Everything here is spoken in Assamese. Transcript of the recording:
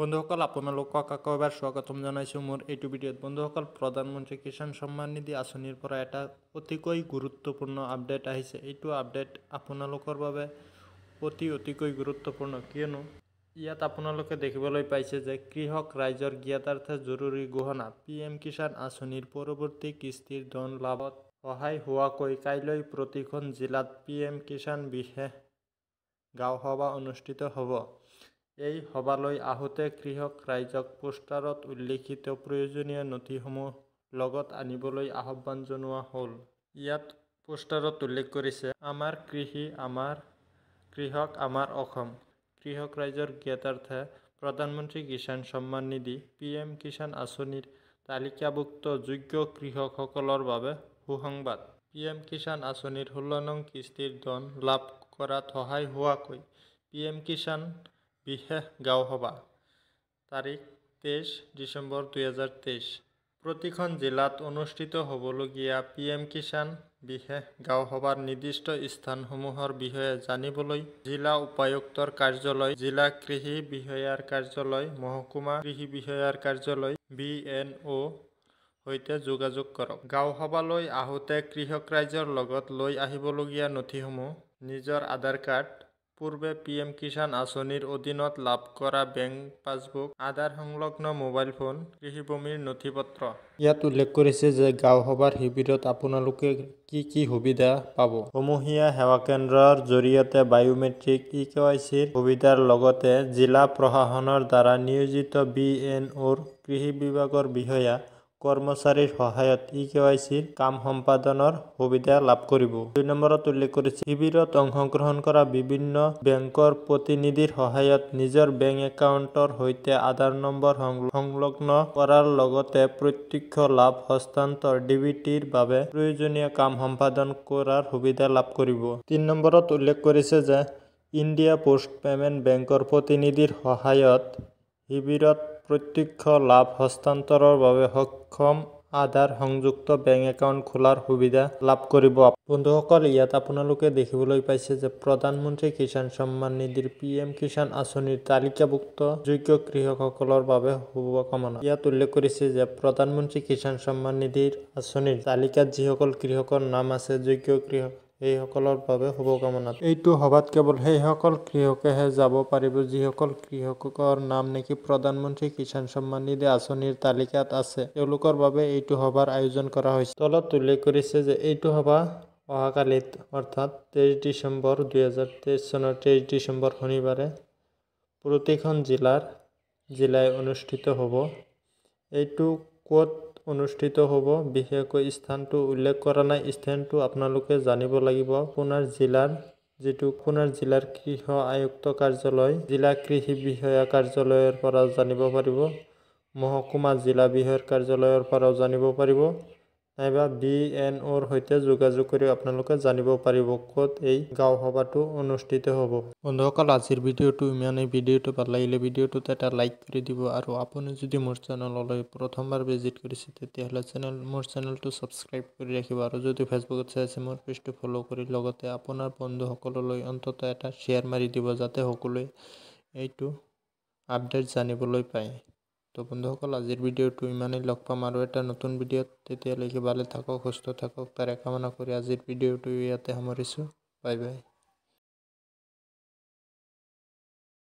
বন্ধুসকল আপোনালোকক আকৌ এবাৰ স্বাগতম জনাইছোঁ মোৰ এইটো ভিডিঅ'ত। বন্ধুসকল, প্ৰধানমন্ত্ৰী কিষাণ সন্মান নিধি আঁচনিৰ পৰা এটা অতিকৈ গুৰুত্বপূৰ্ণ আপডেট আহিছে। এইটো আপডেট আপোনালোকৰ বাবে অতিকৈ গুৰুত্বপূৰ্ণ, কিয়নো ইয়াত আপোনালোকে দেখিবলৈ পাইছে যে কৃষক ৰাইজৰ জ্ঞাতাৰ্থে জৰুৰী ঘোষণা। PM কিষাণ আঁচনিৰ পৰৱৰ্তী কিস্তিৰ ধন লাভত সহায় হোৱাকৈ কাইলৈ প্ৰতিখন জিলাত PM কিষাণ বিশেষ গাঁও সভা অনুষ্ঠিত হ'ব। এই সভালৈ আহোঁতে কৃষক ৰাইজক পোষ্টাৰত উল্লেখিত প্ৰয়োজনীয় নথিসমূহ লগত আনিবলৈ আহ্বান জনোৱা হ'ল। ইয়াত পোষ্টাৰত উল্লেখ কৰিছে, আমাৰ কৃষি, আমাৰ কৃষক, আমাৰ অসম। কৃষক ৰাইজৰ জ্ঞাতাৰ্থে প্ৰধানমন্ত্ৰী কিষাণ সন্মান নিধি PM কিষাণ আঁচনিৰ তালিকাভুক্ত যোগ্য কৃষকসকলৰ বাবে সুসংবাদ। PM কিষাণ আঁচনিৰ 16 নং কিস্তিৰ ধন লাভ কৰাত সহায় হোৱাকৈ PM কিষাণ বিশেষ গাঁও সভা তাৰিখ 23 ডিচেম্বৰ 2023 প্ৰতিখন জিলাত অনুষ্ঠিত হ'বলগীয়া PM কিষাণ বিশেষ গাঁও সভাৰ নিৰ্দিষ্ট স্থানসমূহৰ বিষয়ে জানিবলৈ জিলা উপায়ুক্তৰ কাৰ্যালয়, জিলা কৃষি বিষয়াৰ কাৰ্যালয়, মহকুমা কৃষি বিষয়াৰ কাৰ্যালয় BNO সৈতে যোগাযোগ কৰক। গাঁও সভালৈ আহোঁতে কৃষক ৰাইজৰ লগত লৈ আহিবলগীয়া নথিসমূহ নিজৰ আধাৰ কাৰ্ড, পূৰ্বে PM কিষাণ আঁচনিৰ অধীনত লাভ কৰা বেংক পাছবুক, আধাৰ সংলগ্ন মোবাইল ফোন, কৃষিভূমিৰ নথিপত্ৰ। ইয়াত উল্লেখ কৰিছে যে গাঁও সভাৰ শিবিৰত আপোনালোকে কি সুবিধা পাব। সমূহীয়া সেৱা কেন্দ্ৰৰ জৰিয়তে বায়োমেট্ৰিক eKYCৰ সুবিধাৰ লগতে জিলা প্ৰশাসনৰ দ্বাৰা নিয়োজিত BNOৰ কৃষি বিভাগৰ বিষয়া কৰ্মচাৰীৰ সহায়ত eKYCৰ কাম সম্পাদনৰ সুবিধা লাভ কৰিব। 2 নম্বৰত উল্লেখ কৰিছে, শিবিৰত অংশগ্ৰহণ কৰা বিভিন্ন বেংকৰ প্ৰতিনিধিৰ সহায়ত নিজৰ বেংক একাউণ্টৰ সৈতে আধাৰ নম্বৰ সংলগ্ন কৰাৰ লগতে প্ৰত্যক্ষ লাভ হস্তান্তৰ DBTৰ বাবে প্ৰয়োজনীয় কাম সম্পাদন কৰাৰ সুবিধা লাভ কৰিব। 3 নম্বৰত উল্লেখ কৰিছে যে ইণ্ডিয়া পোষ্ট পেমেণ্ট বেংকৰ প্ৰতিনিধিৰ সহায়ত শিবিৰত প্ৰত্যক্ষ লাভ হস্তান্তৰৰ বাবে সক্ষম আধাৰ সংযুক্ত বেংক একাউণ্ট খোলাৰ সুবিধা লাভ কৰিব। বন্ধুসকল, ইয়াত আপোনালোকে দেখিবলৈ পাইছে যে প্ৰধানমন্ত্ৰী কিষাণ সন্মান নিধিৰ PM কিষাণ আঁচনিৰ তালিকাভুক্ত যোগ্য কৃষকসকলৰ বাবে শুভকামনা। ইয়াত উল্লেখ কৰিছে যে প্ৰধানমন্ত্ৰী কিষাণ সন্মান নিধিৰ আঁচনিৰ তালিকাত যিসকল কৃষকৰ নাম আছে, যোগ্য কৃষক, সেইসকলৰ বাবে শুভকামনা। এইটো সভাত কেৱল সেইসকল কৃষকেহে যাব পাৰিব যিসকল কৃষকৰ নাম নেকি প্ৰধানমন্ত্ৰী কিষাণ সন্মান নিধি আঁচনিৰ তালিকাত আছে, তেওঁলোকৰ বাবে এইটো সভাৰ আয়োজন কৰা হৈছে। তলত উল্লেখ কৰিছে যে এইটো সভা অহাকালিত অৰ্থাৎ 23 ডিচেম্বৰ 2023 চনৰ 23 ডিচেম্বৰ শনিবাৰে প্ৰতিখন জিলাই অনুষ্ঠিত হ'ব। এইটো ক'ত অনুষ্ঠিত হ'ব বিশেষকৈ স্থানটো উল্লেখ কৰা নাই। স্থানটো আপোনালোকে জানিব লাগিব। আপোনাৰ জিলাৰ কৃষি আয়ুক্ত কাৰ্যালয়, জিলা কৃষি বিষয়া কাৰ্যালয়ৰ পৰা জানিব পাৰিব, মহকুমা জিলা বিষয়াৰ কাৰ্যালয়ৰ পৰাও জানিব পাৰিব, নাইবা BNOৰ সৈতে যোগাযোগ কৰি আপোনালোকে জানিব পাৰিব ক'ত এই গাঁও সভাটো অনুষ্ঠিত হ'ব। বন্ধুসকল, আজিৰ ভিডিঅ'টো ইমানেই। ভিডিঅ'টো ভাল লাগিলে ভিডিঅ'টোত এটা লাইক কৰি দিব, আৰু আপুনি যদি মোৰ চেনেললৈ প্ৰথমবাৰ ভিজিট কৰিছে তেতিয়াহ'লে মোৰ চেনেলটো ছাবস্ক্ৰাইব কৰি ৰাখিব, আৰু যদি ফেচবুকত চাই আছে মোৰ পেজটো ফ'ল' কৰি লগতে আপোনাৰ বন্ধুসকললৈ অন্ততঃ এটা শ্বেয়াৰ মাৰি দিব, যাতে সকলোৱে এইটো আপডেট জানিবলৈ পায়। তো বন্ধুসকল, আজিৰ ভিডিঅ'টো ইমানেই। লগ পাম আৰু এটা নতুন ভিডিঅ'ত। তেতিয়ালৈকে ভালে থাকক, সুস্থ থাকক, তাৰে কামনা কৰি আজিৰ ভিডিঅ'টো ইয়াতে সামৰিছোঁ। Bye bye.